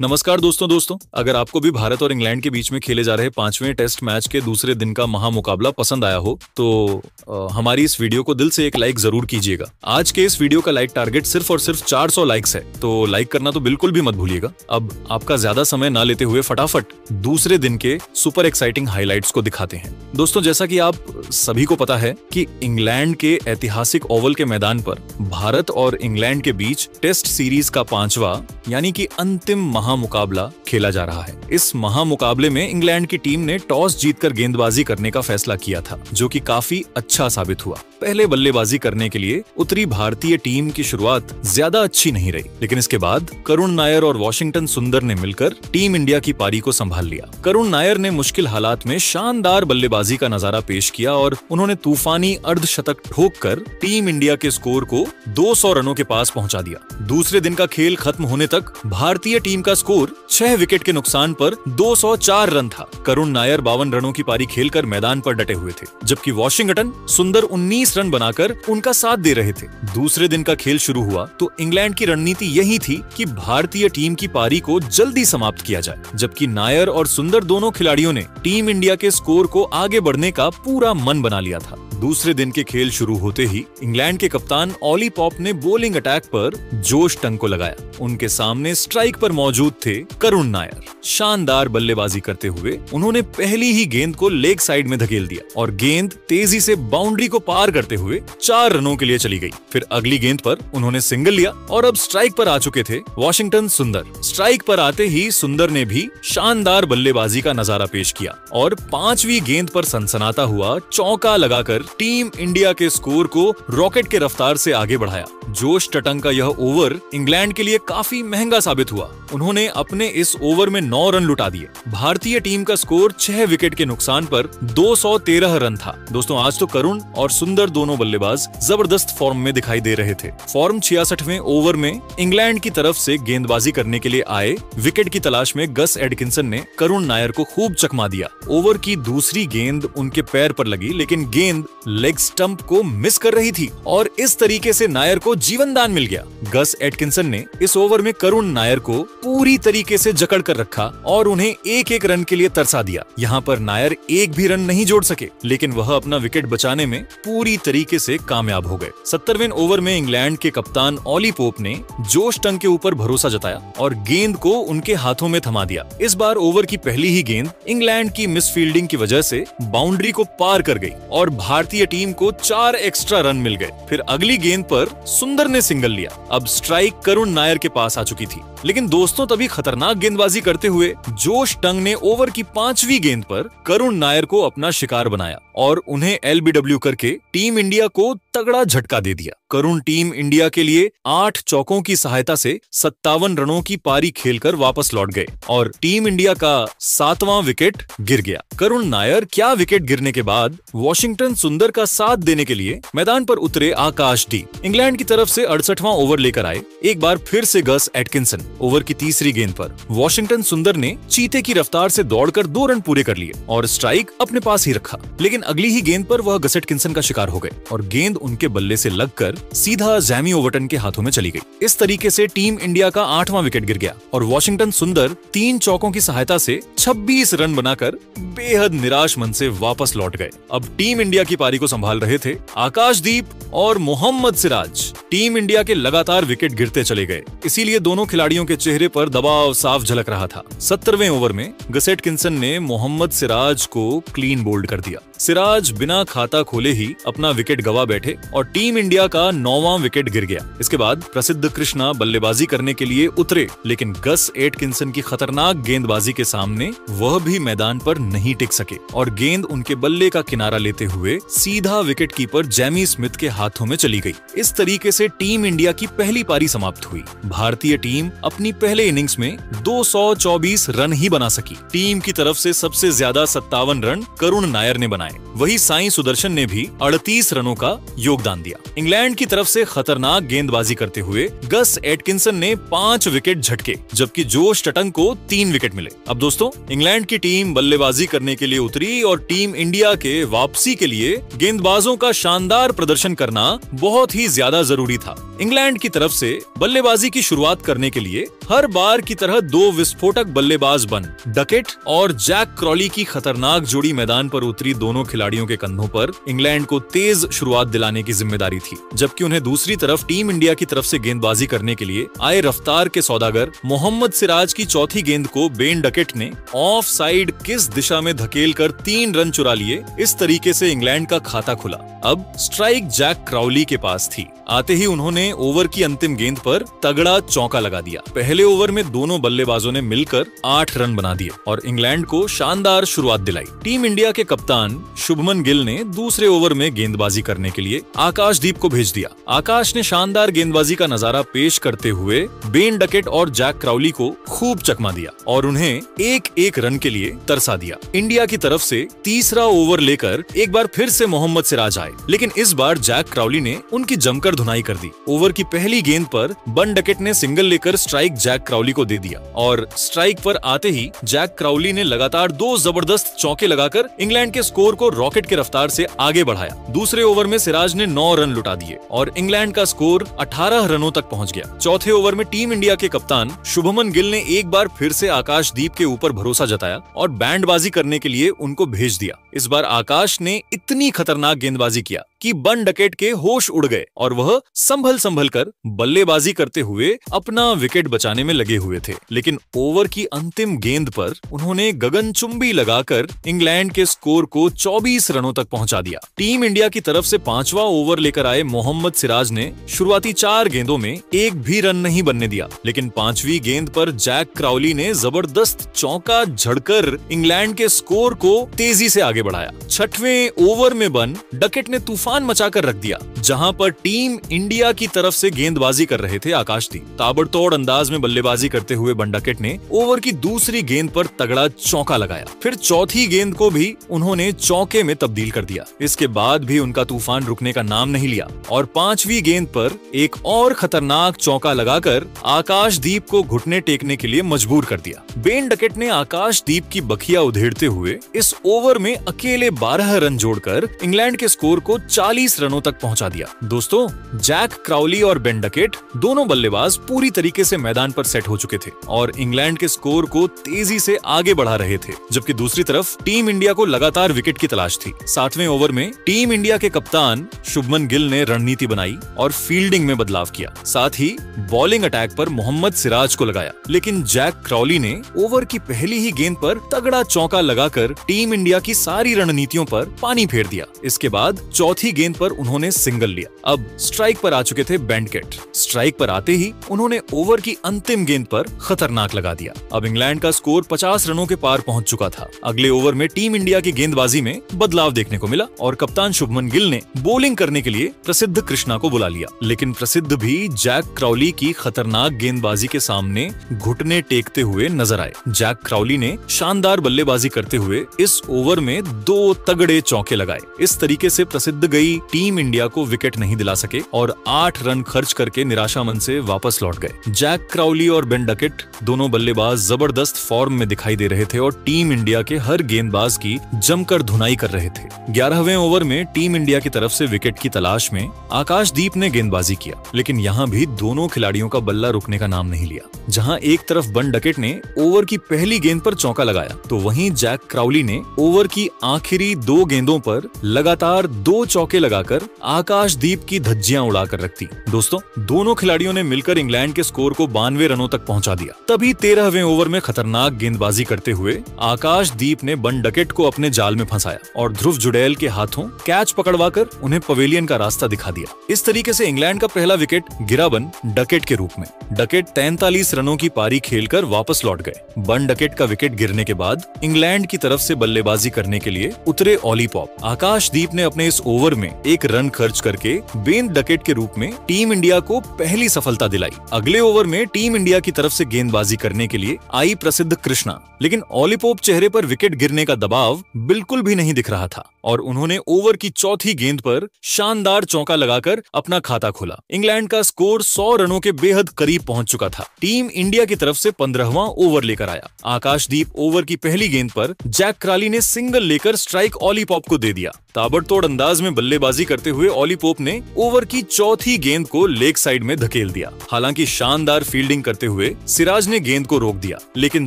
नमस्कार दोस्तों, अगर आपको भी भारत और इंग्लैंड के बीच में खेले जा रहे 5वें टेस्ट मैच के दूसरे दिन का महामुकाबला पसंद आया हो तो हमारी इस वीडियो को दिल से एक लाइक जरूर कीजिएगा। आज के इस वीडियो का लाइक टारगेट सिर्फ और सिर्फ 400 लाइक्स है, तो लाइक करना तो बिल्कुल भी मत भूलिएगा। अब आपका ज्यादा समय ना लेते हुए फटाफट दूसरे दिन के सुपर एक्साइटिंग हाइलाइट्स को दिखाते हैं। दोस्तों, जैसा कि आप सभी को पता है कि इंग्लैंड के ऐतिहासिक ओवल के मैदान पर भारत और इंग्लैंड के बीच टेस्ट सीरीज का 5वां यानी कि अंतिम महामुकाबला खेला जा रहा है। इस महामुकाबले में इंग्लैंड की टीम ने टॉस जीतकर गेंदबाजी करने का फैसला किया था, जो कि काफी अच्छा साबित हुआ। पहले बल्लेबाजी करने के लिए उतरी भारतीय टीम की शुरुआत ज्यादा अच्छी नहीं रही, लेकिन इसके बाद करुण नायर और वॉशिंगटन सुंदर ने मिलकर टीम इंडिया की पारी को संभाल लिया। करुण नायर ने मुश्किल हालात में शानदार बल्लेबाजी का नजारा पेश किया और उन्होंने तूफानी अर्धशतक ठोककर टीम इंडिया के स्कोर को 200 रनों के पास पहुंचा दिया। दूसरे दिन का खेल खत्म होने तक भारतीय टीम का स्कोर 6 विकेट के नुकसान पर 204 रन था। करुण नायर 52 रनों की पारी खेलकर मैदान पर डटे हुए थे, जबकि वॉशिंगटन सुंदर 19 रन बनाकर उनका साथ दे रहे थे। दूसरे दिन का खेल शुरू हुआ तो इंग्लैंड की रणनीति यही थी कि भारतीय टीम की पारी को जल्दी समाप्त किया जाए, जबकि नायर और सुंदर दोनों खिलाड़ियों ने टीम इंडिया के स्कोर को आगे बढ़ने का पूरा मन बना लिया था। दूसरे दिन के खेल शुरू होते ही इंग्लैंड के कप्तान ऑली पॉप ने बॉलिंग अटैक पर जोश टंग को लगाया। उनके सामने स्ट्राइक पर मौजूद थे करुण नायर। शानदार बल्लेबाजी करते हुए उन्होंने पहली ही गेंद को लेग साइड में धकेल दिया और गेंद तेजी से बाउंड्री को पार करते हुए 4 रनों के लिए चली गई। फिर अगली गेंद पर उन्होंने सिंगल लिया और अब स्ट्राइक पर आ चुके थे वॉशिंगटन सुंदर। स्ट्राइक पर आते ही सुंदर ने भी शानदार बल्लेबाजी का नजारा पेश किया और 5वीं गेंद पर सनसनाता हुआ चौका लगाकर टीम इंडिया के स्कोर को रॉकेट के रफ्तार से आगे बढ़ाया। जोश टटंग का यह ओवर इंग्लैंड के लिए काफी महंगा साबित हुआ। उन्होंने अपने इस ओवर में 9 रन लुटा दिए। भारतीय टीम का स्कोर 6 विकेट के नुकसान पर 213 रन था। दोस्तों, आज तो करुण और सुंदर दोनों बल्लेबाज जबरदस्त फॉर्म में दिखाई दे रहे थे। फॉर्म 66वें ओवर में इंग्लैंड की तरफ से गेंदबाजी करने के लिए आए विकेट की तलाश में गस एडकिंसन ने करुण नायर को खूब चकमा दिया। ओवर की दूसरी गेंद उनके पैर पर लगी, लेकिन गेंद लेग स्टंप को मिस कर रही थी और इस तरीके से नायर को जीवनदान मिल गया। गस एडकिंसन ने इस ओवर में करुण नायर को पूरी तरीके से जकड़ कर रखा और उन्हें एक रन के लिए तरसा दिया। यहाँ पर नायर एक भी रन नहीं जोड़ सके, लेकिन वह अपना विकेट बचाने में पूरी तरीके से कामयाब हो गए। 70वें ओवर में इंग्लैंड के कप्तान ऑली पोप ने जोश टंग के ऊपर भरोसा जताया और गेंद को उनके हाथों में थमा दिया। इस बार ओवर की पहली ही गेंद इंग्लैंड की मिस फील्डिंग की वजह से बाउंड्री को पार कर गई और भारतीय टीम को 4 एक्स्ट्रा रन मिल गए। फिर अगली गेंद पर सुंदर ने सिंगल लिया। अब स्ट्राइक करुण नायर के पास आ चुकी थी, लेकिन दोस्तों तभी खतरनाक गेंदबाजी करते हुए जोश टंग ने ओवर की 5वीं गेंद पर करुण नायर को अपना शिकार बनाया और उन्हें एलबीडब्ल्यू करके टीम इंडिया को तगड़ा झटका दे दिया। करुण टीम इंडिया के लिए 8 चौकों की सहायता से 57 रनों की पारी खेलकर वापस लौट गए और टीम इंडिया का 7वां विकेट गिर गया। करुण नायर क्या विकेट गिरने के बाद वॉशिंगटन सुंदर का साथ देने के लिए मैदान पर उतरे आकाशदीप। इंग्लैंड की तरफ से 68वां ओवर लेकर आए एक बार फिर से गस एटकिंसन। ओवर की तीसरी गेंद पर वॉशिंगटन सुंदर ने चीते की रफ्तार से दौड़कर 2 रन पूरे कर लिए और स्ट्राइक अपने पास ही रखा, लेकिन अगली ही गेंद पर वह गस एटकिंसन का शिकार हो गए और गेंद उनके बल्ले से लगकर सीधा जैमी ओवर्टन के हाथों में चली गई। इस तरीके से टीम इंडिया का 8वां विकेट गिर गया और वॉशिंगटन सुंदर 3 चौकों की सहायता से 26 रन बनाकर बेहद निराश मन से वापस लौट गए। अब टीम इंडिया की पारी को संभाल रहे थे आकाशदीप और मोहम्मद सिराज। टीम इंडिया के लगातार विकेट गिरते चले गए, इसीलिए दोनों खिलाड़ियों के चेहरे पर दबाव साफ झलक रहा था। 70वें ओवर में गस एटकिंसन ने मोहम्मद सिराज को क्लीन बोल्ड कर दिया। सिराज बिना खाता खोले ही अपना विकेट गवा बैठे और टीम इंडिया का 9वां विकेट गिर गया। इसके बाद प्रसिद्ध कृष्णा बल्लेबाजी करने के लिए उतरे, लेकिन गस एटकिंसन की खतरनाक गेंदबाजी के सामने वह भी मैदान पर नहीं टिक सके और गेंद उनके बल्ले का किनारा लेते हुए सीधा विकेट कीपर जैमी स्मिथ के हाथों में चली गई। इस तरीके से टीम इंडिया की पहली पारी समाप्त हुई। भारतीय टीम अपनी पहले इनिंग्स में 224 रन ही बना सकी। टीम की तरफ से सबसे ज्यादा 57 रन करुण नायर ने बनाए। बनाए। वही साईं सुदर्शन ने भी 38 रनों का योगदान दिया। इंग्लैंड की तरफ से खतरनाक गेंदबाजी करते हुए गस एटकिंसन ने 5 विकेट झटके, जबकि जोश टटन को 3 विकेट मिले। अब दोस्तों, इंग्लैंड की टीम बल्लेबाजी करने के लिए उतरी और टीम इंडिया के वापसी के लिए गेंदबाजों का शानदार प्रदर्शन करना बहुत ही ज्यादा जरूरी था। इंग्लैंड की तरफ से बल्लेबाजी की शुरुआत करने के लिए हर बार की तरह 2 विस्फोटक बल्लेबाज बन डकेट और जैक क्रॉली की खतरनाक जोड़ी मैदान पर उतरी। दोनों खिलाड़ियों के कंधों पर इंग्लैंड को तेज शुरुआत दिलाने की जिम्मेदारी थी, जबकि उन्हें दूसरी तरफ टीम इंडिया की तरफ से गेंदबाजी करने के लिए आए रफ्तार के सौदागर मोहम्मद सिराज की चौथी गेंद को बेन डकेट ने ऑफ साइड किस दिशा में धकेल कर 3 रन चुरा लिए। इस तरीके से इंग्लैंड का खाता खुला। अब स्ट्राइक जैक क्राउली के पास थी। आते ही उन्होंने ओवर की अंतिम गेंद पर तगड़ा चौका लगा दिया। पहले ओवर में दोनों बल्लेबाजों ने मिलकर 8 रन बना दिए और इंग्लैंड को शानदार शुरुआत दिलाई। टीम इंडिया के कप्तान शुभमन गिल ने दूसरे ओवर में गेंदबाजी करने के लिए आकाशदीप को भेज दिया। आकाश ने शानदार गेंदबाजी का नजारा पेश करते हुए बेन डकेट और जैक क्राउली को खूब चकमा दिया और उन्हें 1-1 रन के लिए तरसा दिया। इंडिया की तरफ से तीसरा ओवर लेकर एक बार फिर से मोहम्मद सिराज आए, लेकिन इस बार जैक क्राउली ने उनकी जमकर धुनाई कर दी। ओवर की पहली गेंद पर बन डकेट ने सिंगल लेकर स्ट्राइक जैक क्राउली को दे दिया और स्ट्राइक पर आते ही जैक क्राउली ने लगातार 2 जबरदस्त चौके लगाकर इंग्लैंड के स्कोर को रॉकेट के रफ्तार से आगे बढ़ाया। दूसरे ओवर में सिराज ने 9 रन लुटा दिए और इंग्लैंड का स्कोर 18 रनों तक पहुंच गया। चौथे ओवर में टीम इंडिया के कप्तान शुभमन गिल ने एक बार फिर से आकाशदीप के ऊपर भरोसा जताया और बैंडबाजी करने के लिए उनको भेज दिया। इस बार आकाश ने इतनी खतरनाक गेंदबाजी किया कि बन डकेट के होश उड़ गए और वह संभल कर बल्लेबाजी करते हुए अपना विकेट बचाने में लगे हुए थे। लेकिन ओवर की अंतिम गेंद पर उन्होंने गगनचुंबी लगाकर इंग्लैंड के स्कोर को 24 रनों तक पहुंचा दिया। टीम इंडिया की तरफ से 5वां ओवर लेकर आए मोहम्मद सिराज ने शुरुआती 4 गेंदों में एक भी रन नहीं बनने दिया, लेकिन 5वीं गेंद पर जैक क्राउली ने जबरदस्त चौका झड़कर इंग्लैंड के स्कोर को तेजी से आगे बढ़ाया। 6वें ओवर में बन डकेट ने तूफान मचाकर रख दिया, जहां पर टीम इंडिया की तरफ से गेंदबाजी कर रहे थे आकाशदीप। ताबड़तोड़ अंदाज में बल्लेबाजी करते हुए बन डकेट ने ओवर की दूसरी गेंद पर तगड़ा चौका लगाया। फिर चौथी गेंद को भी उन्होंने चौके में तब्दील कर दिया। इसके बाद भी उनका तूफान रुकने का नाम नहीं लिया और 5वीं गेंद पर एक और खतरनाक चौका लगाकर आकाशदीप को घुटने टेकने के लिए मजबूर कर दिया। बेन डकेट ने आकाशदीप की बखिया उधेड़ते हुए इस ओवर में अकेले 12 रन जोड़कर इंग्लैंड के स्कोर को 40 रनों तक पहुंचा दिया। दोस्तों, जैक क्राउली और बेन डकेट दोनों बल्लेबाज पूरी तरीके से मैदान पर सेट हो चुके थे और इंग्लैंड के स्कोर को तेजी से आगे बढ़ा रहे थे, जबकि दूसरी तरफ टीम इंडिया को लगातार विकेट की तलाश थी। 7वें ओवर में टीम इंडिया के कप्तान शुभमन गिल ने रणनीति बनाई और फील्डिंग में बदलाव किया। साथ ही बॉलिंग अटैक पर मोहम्मद सिराज को लगाया, लेकिन जैक क्राउली ने ओवर की पहली ही गेंद पर तगड़ा चौका लगाकर टीम इंडिया की सारी रणनीतियों पर पानी फेर दिया। इसके बाद चौथी गेंद पर उन्होंने सिंगल लिया। अब स्ट्राइक पर आ चुके थे बेन डकेट। स्ट्राइक पर आते ही उन्होंने ओवर की अंतिम गेंद पर खतरनाक लगा दिया। अब इंग्लैंड का स्कोर 50 रनों के पार पहुंच चुका था। अगले ओवर में टीम इंडिया की गेंदबाजी में बदलाव देखने को मिला और कप्तान शुभमन गिल ने बॉलिंग करने के लिए प्रसिद्ध कृष्णा को बुला लिया, लेकिन प्रसिद्ध भी जैक क्राउली की खतरनाक गेंदबाजी के सामने घुटने टेकते हुए नजर आए। जैक क्राउली ने शानदार बल्लेबाजी करते हुए इस ओवर में 2 तगड़े चौके लगाए। इस तरीके से प्रसिद्ध गई टीम इंडिया को विकेट नहीं दिला सके और 8 रन खर्च करके निराशा मन से वापस लौट गए। जैक क्राउली और बेन डकेट दोनों बल्लेबाज जबरदस्त फॉर्म में दिखाई दे रहे थे और टीम इंडिया के हर गेंदबाज की जमकर धुनाई कर रहे थे। 11वें ओवर में टीम इंडिया की तरफ से विकेट की तलाश में आकाशदीप ने गेंदबाजी किया, लेकिन यहाँ भी दोनों खिलाड़ियों का बल्ला रुकने का नाम नहीं लिया। जहाँ एक तरफ बन डकेट ने ओवर की पहली गेंद पर चौका लगाया, तो वहीं जैक क्राउली ने ओवर की आखिरी 2 गेंदों पर लगातार 2 चौके लगाकर आकाशदीप की धज्जियां उड़ाकर रख दी। दोस्तों, दोनों खिलाड़ियों ने मिलकर इंग्लैंड के स्कोर को 92 रनों तक पहुंचा दिया। तभी 13वें ओवर में खतरनाक गेंदबाजी करते हुए आकाशदीप ने बन डकेट को अपने जाल में फंसाया और ध्रुव जुड़ैल के हाथों कैच पकड़वाकर उन्हें पवेलियन का रास्ता दिखा दिया। इस तरीके से इंग्लैंड का पहला विकेट गिरा बन डकेट के रूप में। डकेट 43 रनों की पारी खेलकर वापस लौट गए। बन डकेट का विकेट गिरने के बाद इंग्लैंड की तरफ से बल्लेबाजी करने के लिए उतरे ऑली पॉप। आकाशदीप ने अपने इस ओवर में 1 रन खर्च करके बेन डकेट के रूप में टीम इंडिया को पहली सफलता दिलाई। अगले ओवर में टीम इंडिया की तरफ से गेंदबाजी करने के लिए आई प्रसिद्ध कृष्णा, लेकिन ऑली पॉप चेहरे पर विकेट गिरने का दबाव बिल्कुल भी नहीं दिख रहा था। और उन्होंने ओवर की चौथी गेंद पर शानदार चौका लगाकर अपना खाता खोला। इंग्लैंड का स्कोर 100 रनों के बेहद करीब पहुंच चुका था। टीम इंडिया की तरफ से 15वां ओवर लेकर आया। आकाशदीप ओवर की पहली गेंद पर जैक क्राली ने सिंगल लेकर स्ट्राइक ऑली पॉप को दे दिया। ताबड़तोड़ अंदाज में बल्लेबाजी करते हुए ऑली पॉप ने ओवर की चौथी गेंद को लेग साइड में धकेल दिया। हालांकि शानदार फील्डिंग करते हुए सिराज ने गेंद को रोक दिया, लेकिन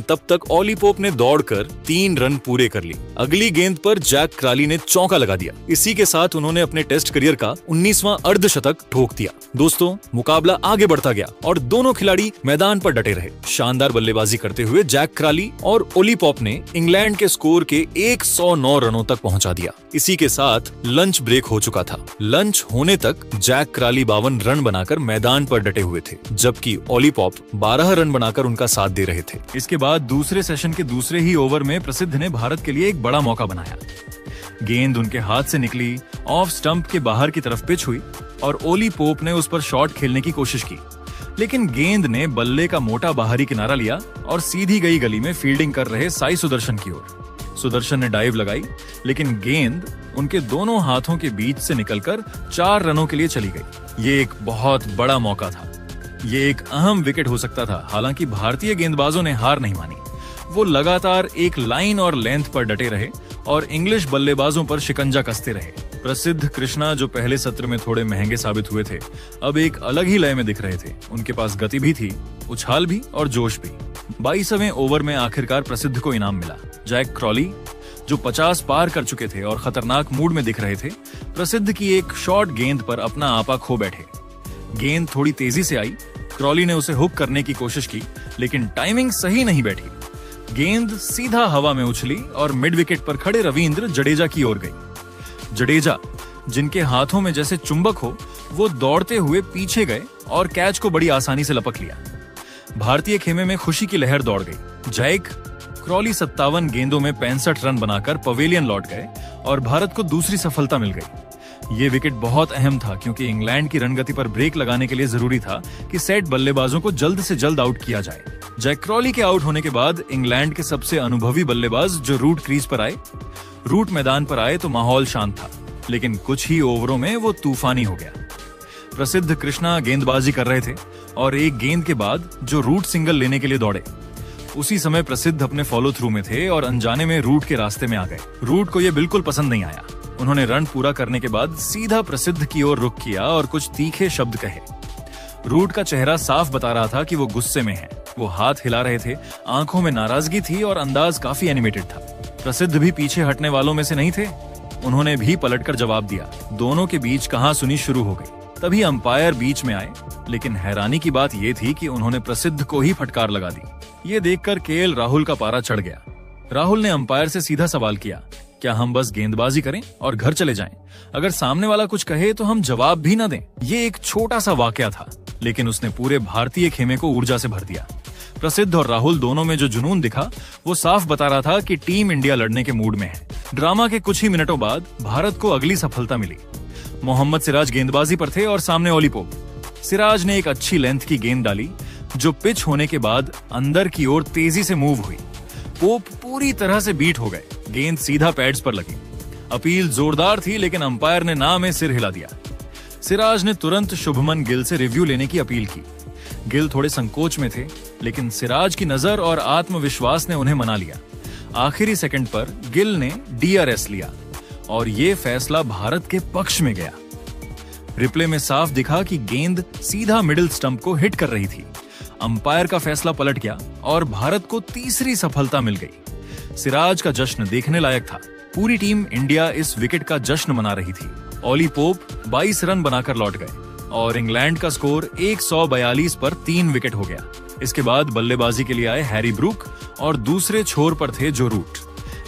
तब तक ऑली पॉप ने दौड़कर 3 रन पूरे कर लिए। अगली गेंद पर जैक क्राली ने चौका लगा दिया। इसी के साथ उन्होंने अपने टेस्ट करियर का 19वां अर्धशतक ठोक दिया। दोस्तों, मुकाबला आगे बढ़ता गया और दोनों खिलाड़ी मैदान पर डटे रहे। शानदार बल्लेबाजी करते हुए जैक क्राली और ऑली पॉप ने इंग्लैंड के स्कोर के 109 रनों तक पहुंचा दिया। इसी के साथ लंच ब्रेक हो चुका था। लंच होने तक जैक क्राली 52 रन बनाकर मैदान पर डटे हुए थे, जबकि ऑली पॉप 12 रन बनाकर उनका साथ दे रहे थे। इसके बाद दूसरे सेशन के दूसरे ही ओवर में प्रसिद्ध ने भारत के लिए एक बड़ा मौका बनाया। गेंद उनके हाथ से निकली, ऑफ स्टंप के बाहर की तरफ पिच हुई और ऑली पॉप ने उस पर शॉट खेलने की कोशिश की, लेकिन गेंद ने बल्ले का मोटा बाहरी किनारा लिया और सीधी गई गली में फील्डिंग कर रहे साई सुदर्शन की ओर। सुदर्शन ने डाइव लगाई, लेकिन गेंद उनके दोनों हाथों के बीच से निकलकर 4 रनों के लिए चली गई। ये एक बहुत बड़ा मौका था। ये एक अहम विकेट हो सकता था। हालांकि भारतीय गेंदबाजों ने हार नहीं मानी। वो लगातार एक लाइन और लेंथ पर डटे रहे और इंग्लिश बल्लेबाजों पर शिकंजा कसते रहे। प्रसिद्ध कृष्णा, जो पहले सत्र में थोड़े महंगे साबित हुए थे, अब एक अलग ही लय में दिख रहे थे। उनके पास गति भी थी, उछाल भी और जोश भी। 22वें ओवर में आखिरकार प्रसिद्ध को इनाम मिला। जैक क्राली, जो 50 पार कर चुके थे और खतरनाक मूड में दिख रहे थे, प्रसिद्ध की एक शॉर्ट गेंद पर अपना आपा खो बैठे। गेंद थोड़ी तेजी से आई। क्राली ने उसे हुक करने की कोशिश की, लेकिन टाइमिंग सही नहीं बैठी। गेंद सीधा हवा में उछली और मिड विकेट पर खड़े रविंद्र जडेजा की ओर गई। जडेजा, जिनके हाथों में जैसे चुंबक हो, वो दौड़ते हुए पीछे गए और कैच को बड़ी आसानी से लपक लिया। भारतीय खेमे में खुशी की लहर दौड़ गई। जैक क्राली 57 गेंदों में 65 रन बनाकर पवेलियन लौट गए और भारत को दूसरी सफलता मिल गई। ये विकेट बहुत अहम था, क्योंकि इंग्लैंड की रणगति पर ब्रेक लगाने के लिए जरूरी था कि सेट बल्लेबाजों को जल्द से जल्द आउट किया जाए। जैक क्राली के आउट होने के बाद इंग्लैंड के सबसे अनुभवी बल्लेबाज जो रूट क्रीज पर आए, रूट मैदान पर आए तो माहौल शांत था, लेकिन कुछ ही ओवरों में वो तूफानी हो गया। प्रसिद्ध कृष्णा गेंदबाजी कर रहे थे और एक गेंद के बाद जो रूट सिंगल लेने के लिए दौड़े, उसी समय प्रसिद्ध अपने फॉलो थ्रू में थे और अनजाने में रूट के रास्ते में आ गए। रूट को यह बिल्कुल पसंद नहीं आया। उन्होंने रन पूरा करने के बाद सीधा प्रसिद्ध की ओर रुख किया और कुछ तीखे शब्द कहे। रूट का चेहरा साफ बता रहा था कि वो गुस्से में है। वो हाथ हिला रहे थे, आंखों में नाराजगी थी और अंदाज काफी एनिमेटेड था। प्रसिद्ध भी पीछे हटने वालों में से नहीं थे। उन्होंने भी पलटकर जवाब दिया। दोनों के बीच कहासुनी शुरू हो गई। तभी अंपायर बीच में आए, लेकिन हैरानी की बात यह थी कि उन्होंने प्रसिद्ध को ही फटकार लगा दी। ये देखकर केएल राहुल का पारा चढ़ गया। राहुल ने अंपायर से सीधा सवाल किया, क्या हम बस गेंदबाजी करें और घर चले जाएं? अगर सामने वाला कुछ कहे तो हम जवाब भी न दें। ये एक छोटा सा वाकया था, लेकिन उसने पूरे भारतीय खेमे को ऊर्जा से भर दिया। प्रसिद्ध और राहुल दोनों में जो जुनून दिखा, वो साफ बता रहा था कि टीम इंडिया लड़ने के मूड में है। ड्रामा के कुछ ही मिनटों बाद भारत को अगली सफलता मिली। मोहम्मद सिराज गेंदबाजी पर थे और सामने ऑली पॉप। सिराज ने एक अच्छी लेंथ की गेंद डाली, जो पिच होने के बाद अंदर की ओर तेजी से मूव हुई। पोप पूरी तरह से बीट हो गए। गेंद सीधा पैड्स पर लगी। अपील जोरदार थी, लेकिन अंपायर ने ना में सिर हिला दिया। सिराज ने तुरंत शुभमन गिल से रिव्यू लेने की अपील की। गिल थोड़े संकोच में थे, लेकिन सिराज की नजर और आत्मविश्वास ने उन्हें मना लिया। आखिरी सेकंड पर गिल ने DRS लिया और ये फैसला भारत के पक्ष में गया। रिप्ले में साफ दिखा कि गेंद सीधा मिडिल स्टंप को हिट कर रही थी। अंपायर का फैसला पलट गया और भारत को तीसरी सफलता मिल गई। सिराज का जश्न देखने लायक था। पूरी टीम इंडिया इस विकेट का जश्न मना रही थी। ऑली पॉप 22 रन बनाकर लौट गए और इंग्लैंड का स्कोर 142 पर 3 विकेट हो गया। इसके बाद बल्लेबाजी के लिए आए हैरी ब्रूक और दूसरे छोर पर थे जो रूट।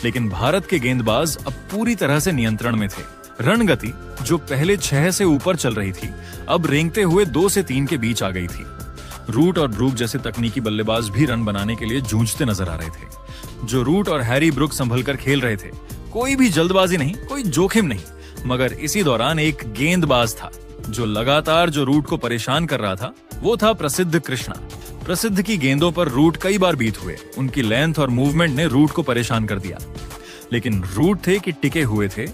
लेकिन भारत के गेंदबाज अब पूरी तरह से नियंत्रण में थे। रणगति, जो पहले 6 से ऊपर चल रही थी, अब रेंगते हुए 2 से 3 के बीच आ गई थी। रूट और ब्रूक जैसे तकनीकी बल्लेबाज भी रन बनाने के लिए जूझते नजर आ रहे थे। जो रूट और हैरी ब्रूक संभलकर खेल रहे थे। कोई भी जल्दबाजी नहीं, कोई जोखिम नहीं, मगर इसी दौरान एक गेंदबाज था जो लगातार जो रूट को परेशान कर रहा था। वो था प्रसिद्ध कृष्णा। प्रसिद्ध की गेंदों पर रूट कई बार बीट हुए। उनकी लेंथ और मूवमेंट ने रूट को परेशान कर दिया, लेकिन रूट थे कि टिके हुए थे।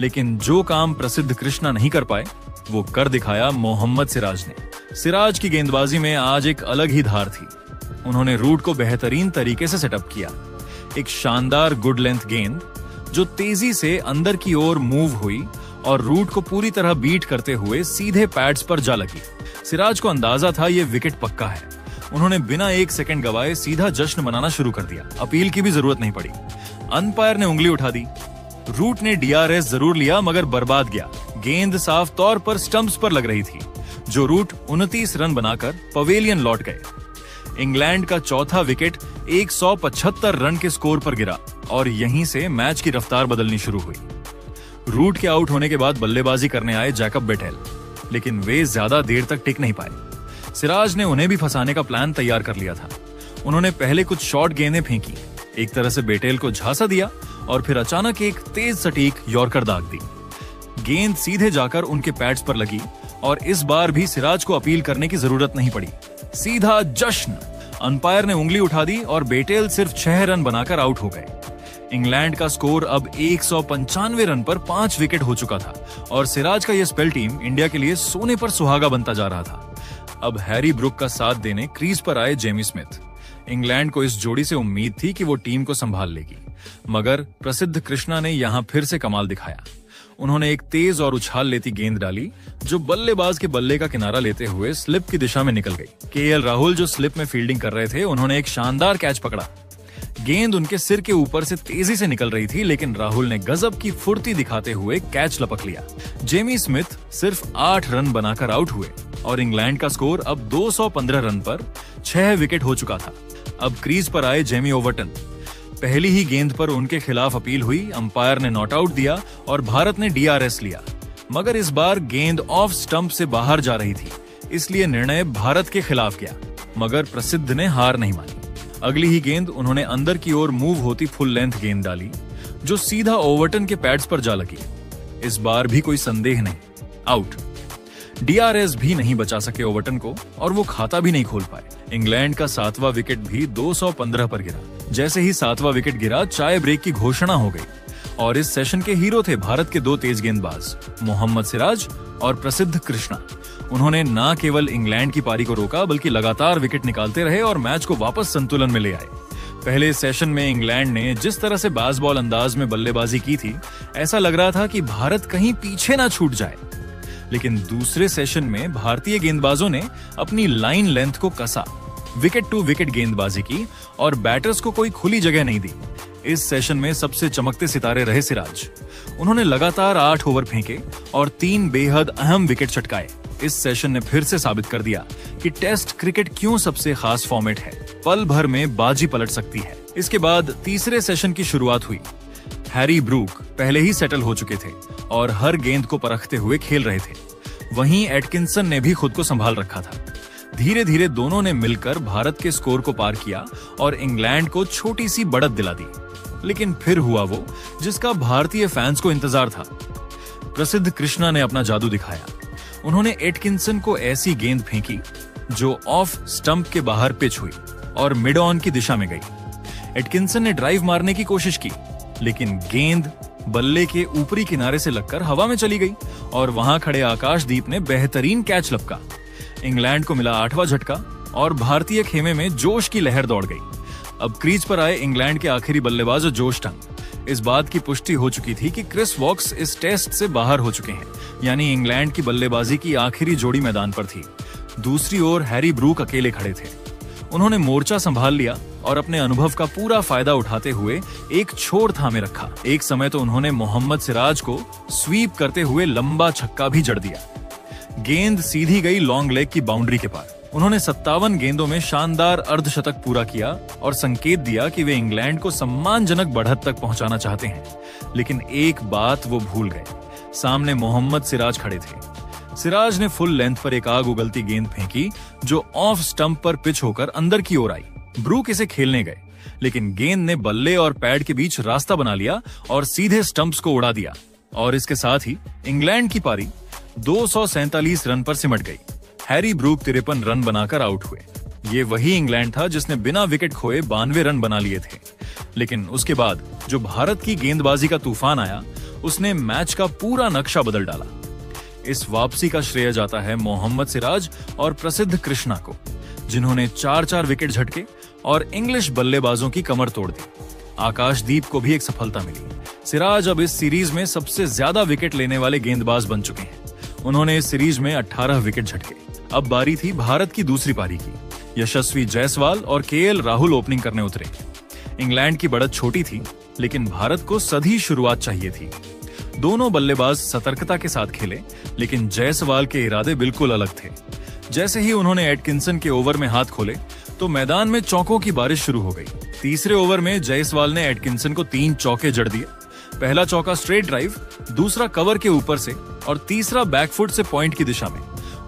लेकिन जो काम प्रसिद्ध कृष्णा नहीं कर पाए वो कर दिखाया मोहम्मद सिराज ने। सिराज की गेंदबाजी में आज एक अलग ही धार थी। उन्होंने रूट को बेहतरीन तरीके से सेटअप किया। एक शानदार गुड लेंथ गेंद जो तेजी से अंदर की ओर मूव हुई और रूट को पूरी तरह बीट करते हुए सीधे पैड्स पर जा लगी। सिराज को अंदाजा था ये विकेट पक्का है। उन्होंने बिना एक सेकंड गवाए सीधा जश्न मनाना शुरू कर दिया। अपील की भी जरूरत नहीं पड़ी। अंपायर ने उंगली उठा दी। रूट ने DRS जरूर लिया मगर बर्बाद गया। गेंद साफ तौर पर स्टंप्स पर लग रही थी, जो रूट 29 रन बनाकर पवेलियन लौट गए। इंग्लैंड का चौथा विकेट 175 रन के स्कोर पर गिरा और यहीं से मैच की रफ्तार बदलनी शुरू हुई। रूट के आउट होने के बाद बल्लेबाजी करने आए जैकब बेटेल, लेकिन वे ज्यादा देर तक टिक नहीं पाए। सिराज ने उन्हें भी फंसाने का प्लान तैयार कर लिया था। उन्होंने पहले कुछ शॉर्ट गेंदें फेंकी, एक तरह से बेटेल को झांसा दिया और फिर अचानक एक तेज सटीक यॉर्कर दाग दी। गेंद सीधे जाकर उनके पैड्स पर लगी और इस बार भी सिराज को अपील करने की जरूरत नहीं पड़ी। सीधा जश्न। अंपायर ने उंगली उठा दी और बेटेल सिर्फ 6 रन बनाकर आउट हो गए। इंग्लैंड का स्कोर अब 195 रन पर 5 विकेट हो चुका था और सिराज का यह स्पेल टीम इंडिया के लिए सोने पर सुहागा बनता जा रहा था। अब हैरी ब्रूक का साथ देने क्रीज पर आए जेमी स्मिथ। इंग्लैंड को इस जोड़ी से उम्मीद थी कि वो टीम को संभाल लेगी, मगर प्रसिद्ध कृष्णा ने यहां फिर से कमाल दिखाया। उन्होंने एक तेज और उछाल लेती गेंद डाली जो बल्लेबाज के बल्ले का किनारा लेते हुए स्लिप की दिशा में निकल गई। KL राहुल जो स्लिप में फील्डिंग कर रहे थे, उन्होंने एक शानदार कैच पकड़ा। गेंद उनके सिर के ऊपर से तेजी से निकल रही थी, लेकिन राहुल ने गजब की फुर्ती दिखाते हुए कैच लपक लिया। जेमी स्मिथ सिर्फ 8 रन बनाकर आउट हुए और इंग्लैंड का स्कोर अब 215 रन पर 6 विकेट हो चुका था। अब क्रीज पर आए जेमी ओवर्टन। पहली ही गेंद पर उनके खिलाफ अपील हुई। अंपायर ने नॉट आउट दिया और भारत ने DRS लिया, मगर इस बार गेंद ऑफ स्टंप से बाहर जा रही थी, इसलिए निर्णय भारत के खिलाफ गया। मगर प्रसिद्ध ने हार नहीं मानी। अगली ही गेंद उन्होंने अंदर की ओर मूव होती फुल लेंथ गेंद डाली जो सीधा ओवर्टन के पैड्स पर जा लगी। इस बार भी कोई संदेह नहीं, आउट। DRS भी नहीं बचा सके ओवर्टन को और वो खाता भी नहीं खोल पाए। इंग्लैंड का 7वां विकेट भी 215 पर गिरा। जैसे ही 7वां विकेट गिरा, चाय ब्रेक की घोषणा हो गई और इस सेशन के हीरो थे भारत के 2 तेज गेंदबाज, मोहम्मद सिराज और प्रसिद्ध कृष्णा। उन्होंने न केवल इंग्लैंड की पारी को रोका, बल्कि लगातार विकेट निकालते रहे और मैच को वापस संतुलन में ले आए। पहले सेशन में इंग्लैंड ने जिस तरह से बासबॉल अंदाज में बल्लेबाजी की थी, ऐसा लग रहा था कि भारत कहीं पीछे ना छूट जाए। लेकिन दूसरे सेशन में भारतीय गेंदबाजों ने अपनी लाइन लेंथ को कसा, विकेट टू विकेट गेंदबाजी की और बैटर्स को कोई खुली जगह नहीं दी। इस सेशन में सबसे चमकते सितारे रहे सिराज। उन्होंने लगातार 8 ओवर फेंके और 3 बेहद अहम विकेट चटकाए। इस सेशन ने फिर से साबित कर दिया कि टेस्ट क्रिकेट क्यों सबसे खास फॉर्मेट है, पल भर में बाजी पलट सकती है। इसके बाद तीसरे सेशन की शुरुआत हुई। हैरी ब्रूक पहले ही सेटल हो चुके थे और हर गेंद को परखते हुए खेल रहे थे। वहीं एटकिंसन ने भी खुद को संभाल रखा था। धीरे धीरे दोनों ने मिलकर भारत के स्कोर को पार किया और इंग्लैंड को छोटी सी बढ़त दिला दी। लेकिन फिर हुआ वो जिसका भारतीय फैंस को इंतजार था। प्रसिद्ध कृष्णा ने अपना जादू दिखाया। उन्होंने एटकिंसन को ऐसी गेंद फेंकी जो ऑफ स्टंप के बाहर पिच हुई और मिड ऑन की दिशा में गई। एटकिंसन ने ड्राइव मारने की कोशिश की, लेकिन गेंद बल्ले के ऊपरी किनारे से लगकर हवा में चली गई और वहां खड़े आकाशदीप ने बेहतरीन कैच लपका। इंग्लैंड को मिला 8वां झटका और भारतीय खेमे में जोश की लहर दौड़ गई। अब क्रीज पर आए इंग्लैंड के आखिरी बल्लेबाज जोश टंग। इस बात की पुष्टि हो चुकी थी कि क्रिस वॉक्स इस टेस्ट से बाहर हो चुके हैं, यानी इंग्लैंड की बल्लेबाजी की आखिरी जोड़ी मैदान पर थी। दूसरी ओर हैरी ब्रूक अकेले खड़े थे। उन्होंने मोर्चा संभाल लिया और अपने अनुभव का पूरा फायदा उठाते हुए एक छोर थामे रखा। एक समय तो उन्होंने मोहम्मद सिराज को स्वीप करते हुए लंबा छक्का भी जड़ दिया। गेंद सीधी गई लॉन्ग लेग की बाउंड्री के पार। उन्होंने 57 गेंदों में शानदार अर्धशतक पूरा किया और संकेत दिया कि वे इंग्लैंड को सम्मानजनक बढ़त तक पहुंचाना चाहते हैं। लेकिन एक बात वो भूल गए, सामने मोहम्मद सिराज खड़े थे। सिराज ने फुल लेंथ पर एक आग उगलती गेंद फेंकी जो ऑफ स्टंप पर पिच होकर अंदर की ओर आई। ब्रूक इसे खेलने गए, लेकिन गेंद ने बल्ले और पैड के बीच रास्ता बना लिया और सीधे स्टंप्स को उड़ा दिया। और इसके साथ ही इंग्लैंड की पारी 247 रन पर सिमट गई। हैरी ब्रूक 53 रन बनाकर आउट हुए। ये वही इंग्लैंड था जिसने बिना विकेट खोए 92 रन बना लिए थे। लेकिन उसके बाद जो भारत की गेंदबाजी का तूफान आया, उसने मैच का पूरा नक्शा बदल डाला। इस वापसी का श्रेय जाता है मोहम्मद सिराज और प्रसिद्ध कृष्णा को, जिन्होंने 4-4 विकेट झटके और इंग्लिश बल्लेबाजों की कमर तोड़ दी। आकाशदीप को भी एक सफलता मिली। सिराज अब इस सीरीज में सबसे ज्यादा विकेट लेने वाले गेंदबाज बन चुके हैं। उन्होंने इस सीरीज में 18 विकेट झटके। अब बारी थी भारत की दूसरी पारी की। यशस्वी जायसवाल और केएल राहुल ओपनिंग करने उतरे। इंग्लैंड की बढ़त छोटी थी, लेकिन भारत को सधी शुरुआत चाहिए थी। दोनों बल्लेबाज सतर्कता के साथ खेले, लेकिन जायसवाल के इरादे बिल्कुल अलग थे। जैसे ही उन्होंने एटकिंसन के ओवर में हाथ खोले तो मैदान में चौकों की बारिश शुरू हो गई। तीसरे ओवर में जायसवाल ने एटकिंसन को 3 चौके जड़ दिए। पहला चौका स्ट्रेट ड्राइव, दूसरा कवर के ऊपर से और तीसरा बैकफुट से पॉइंट की दिशा में।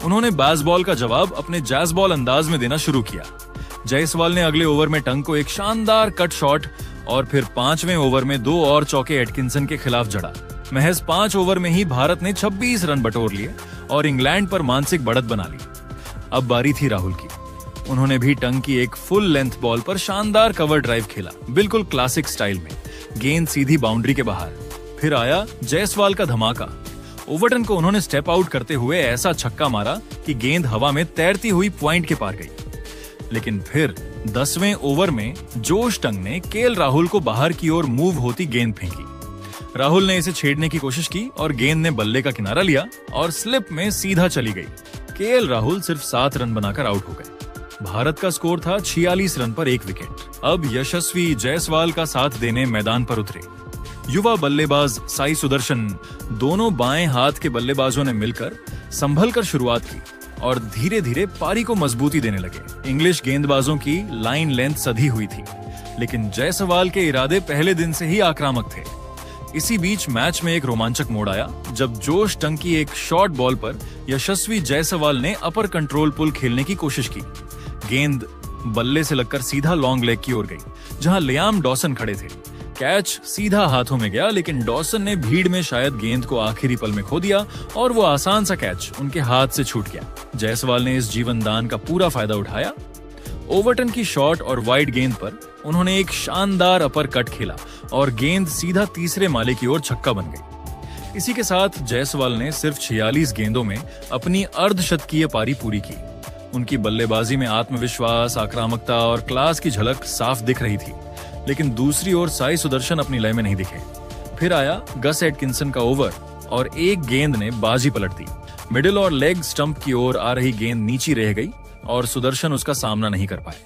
उन्होंने बेसबॉल का जवाब अपने जैज बॉल अंदाज में देना शुरू किया। जायसवाल ने अगले ओवर में टंग को एक शानदार कट शॉट और फिर 5वें ओवर में 2 और चौके एटकिंसन के खिलाफ जड़ा। महज 5 ओवर में ही भारत ने 26 रन बटोर लिए और इंग्लैंड पर मानसिक बढ़त बना ली। अब बारी थी राहुल की। उन्होंने भी टंग की एक फुल लेंथ बॉल पर शानदार कवर ड्राइव खेला, बिल्कुल क्लासिक स्टाइल में। गेंद सीधी बाउंड्री के बाहर। फिर आया जायसवाल का धमाका। ओवरटन को उन्होंने स्टेप आउट करते हुए ऐसा छक्का मारा कि गेंद हवा में तैरती हुई पॉइंट के पार गई। लेकिन फिर 10वें ओवर में जोश टंग ने केएल राहुल को बाहर की ओर मूव होती गेंद फेंकी। राहुल ने इसे छेड़ने की कोशिश की और गेंद ने बल्ले का किनारा लिया और स्लिप में सीधा चली गई। केएल राहुल सिर्फ 7 रन बनाकर आउट हो गए। भारत का स्कोर था 46 रन पर 1 विकेट। अब यशस्वी जायसवाल का साथ देने मैदान पर उतरे। युवा बल्लेबाज साई सुदर्शन, दोनों बाएं हाथ के बल्लेबाजों ने मिलकर संभल कर शुरुआत की और धीरे धीरे पारी को मजबूती देने लगे। इंग्लिश गेंदबाजों की लाइन लेंथ सधी हुई थी, लेकिन जायसवाल के इरादे पहले दिन से ही आक्रामक थे। इसी बीच मैच में एक रोमांचक मोड़ आया जब जोश टंग की एक शॉर्ट बॉल पर यशस्वी जायसवाल ने अपर कंट्रोल पुल खेलने की कोशिश की। गेंद बल्ले से लगकर सीधा लॉन्ग लेग की ओर गई, जहां लियाम डॉसन खड़े थे। कैच सीधा हाथों में गया, लेकिन डॉसन ने भीड़ में शायद गेंद को आखिरी पल में खो दिया और वो आसान सा कैच उनके हाथ से छूट गया। जायसवाल ने इस जीवन दान का पूरा फायदा उठाया। ओवरटन की शॉर्ट और वाइड गेंद पर उन्होंने एक शानदार अपर कट खेला और गेंद सीधा तीसरे माले की ओर छक्का बन गई। इसी के साथ जायसवाल ने सिर्फ 46 गेंदों में अपनी अर्धशतकीय पारी पूरी की। उनकी बल्लेबाजी में आत्मविश्वास, आक्रामकता और क्लास की झलक साफ दिख रही थी। लेकिन दूसरी ओर साई सुदर्शन अपनी लय में नहीं दिखे। फिर आया गस एटकिंसन का ओवर और एक गेंद ने बाजी पलट दी। मिडिल और लेग स्टंप की ओर आ रही गेंद नीची रह गई और सुदर्शन उसका सामना नहीं कर पाए।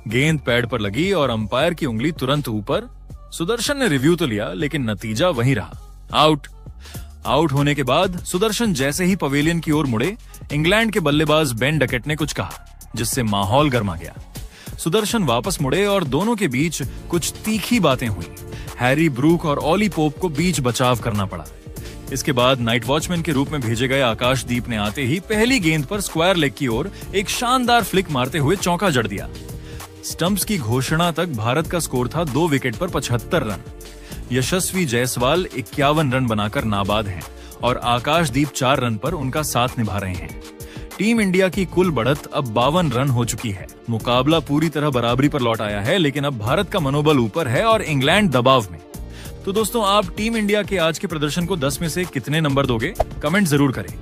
गेंद पैड पर लगी और अंपायर की उंगली तुरंत ऊपर। सुदर्शन ने रिव्यू तो लिया, लेकिन नतीजा वही रहा, आउट। आउट होने के बाद सुदर्शन जैसे ही पवेलियन की ओर मुड़े, इंग्लैंड के बल्लेबाज बेन डकेट ने कुछ कहा, जिससे माहौल गर्मा गया। सुदर्शन वापस मुड़े और दोनों के बीच कुछ तीखी बातें हुई। हैरी ब्रूक और ऑली पोप को बीच बचाव करना पड़ा। इसके बाद नाइट वॉचमैन के रूप में भेजे गए आकाशदीप ने आते ही पहली गेंद पर स्क्वायर लेग की ओर एक शानदार फ्लिक मारते हुए चौका जड़ दिया। स्टंप्स की घोषणा तक भारत का स्कोर था 2 विकेट पर 75 रन। यशस्वी जायसवाल 51 रन बनाकर नाबाद हैं और आकाशदीप 4 रन पर उनका साथ निभा रहे हैं। टीम इंडिया की कुल बढ़त अब 52 रन हो चुकी है। मुकाबला पूरी तरह बराबरी पर लौट आया है, लेकिन अब भारत का मनोबल ऊपर है और इंग्लैंड दबाव में। तो दोस्तों, आप टीम इंडिया के आज के प्रदर्शन को 10 में से कितने नंबर दोगे? कमेंट जरूर करें।